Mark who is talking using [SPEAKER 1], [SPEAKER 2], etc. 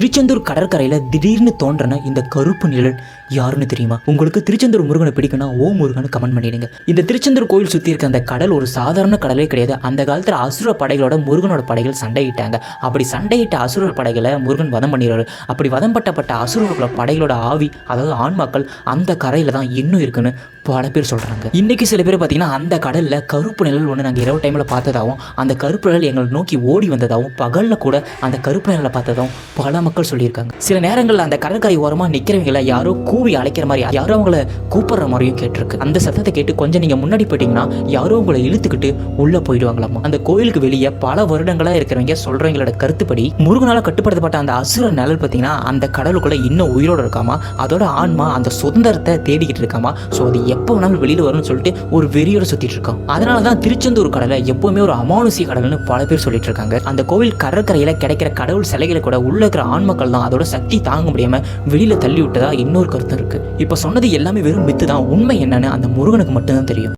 [SPEAKER 1] திருச்செந்தூர் கடற்கரையில் திடீர்னு தோன்றன இந்த கருப்பு நிழல் யாருன்னு தெரியுமா? உங்களுக்கு திருச்செந்தூர் முருகனை பிடிக்குன்னா ஓ முருகன் கமெண்ட் பண்ணிடுங்க. இந்த திருச்செந்தூர் கோயில் சுற்றி இருக்க அந்த கடல் ஒரு சாதாரண கடலே கிடையாது. அந்த காலத்தில் அசுர படைகளோட முருகனோட படைகள் சண்டையிட்டாங்க. அப்படி சண்டையிட்ட அசுர படைகளை முருகன் வதம் பண்ணிடுறாரு. அப்படி வதம் பட்டப்பட்ட அசுரர்களோட படைகளோட ஆவி, அதாவது ஆன்மாக்கள் அந்த கரையில் தான் இன்னும் இருக்குன்னு பல பேர் சொல்கிறாங்க. இன்றைக்கி சில பேர் பார்த்தீங்கன்னா அந்த கடலில் கருப்பு நிழல் ஒன்று நாங்கள் இரவு டைமில் பார்த்ததாகவும், அந்த கருப்பு நிழல் எங்களை நோக்கி ஓடி வந்ததாகவும், பகலில் கூட அந்த கருப்பு நிழலை பார்த்ததாகவும் பல மக்கள் சொல்லியிருக்காங்க. சில நேரங்களில் அந்த கடற்கரை ஓரமாக நிற்கிறவங்களை யாரோ கூவி அழைக்கிற மாதிரி, யாரோ அவங்கள கூப்பிடுற மாதிரியும் கேட்டிருக்கு. அந்த சத்தத்தை கேட்டு கொஞ்சம் நீங்கள் முன்னாடி போயிட்டீங்கன்னா யாரோ உங்களை இழுத்துக்கிட்டு உள்ளே போயிடுவாங்களாமா. அந்த கோயிலுக்கு வெளியே பல வருடங்களாக இருக்கிறவங்க சொல்கிறவங்களோட கருத்துப்படி முருகனால் கட்டுப்படுத்தப்பட்ட அந்த அசுர நிழல் பார்த்தீங்கன்னா அந்த கடலுக்குள்ளே இன்னும் உயிரோடு இருக்காமா. அதோட ஆன்மா அந்த சுதந்திரத்தை தேடிக்கிட்டு இருக்காமா. ஸோ அது எப்போ வேணாலும் வெளியில் வரும்னு சொல்லிட்டு ஒரு வெறியோட சுற்றிட்டு இருக்கோம். அதனால தான் திருச்செந்தூர் கடலை எப்பவுமே ஒரு அமானுஷிய கடல்னு பல பேர் சொல்லிட்டு இருக்காங்க. அந்த கோவில் கடற்கரையில் கிடைக்கிற கடவுள் சிலைகளை கூட உள்ள இருக்கிற ஆன்மக்கள் தான் அதோட சக்தி தாங்க முடியாம வெளியில தள்ளி விட்டதா இன்னொரு கருத்து இருக்கு. இப்ப சொன்னது எல்லாமே வெறும் மித்து தான். உண்மை என்னன்னு அந்த முருகனுக்கு மட்டும்தான் தெரியும்.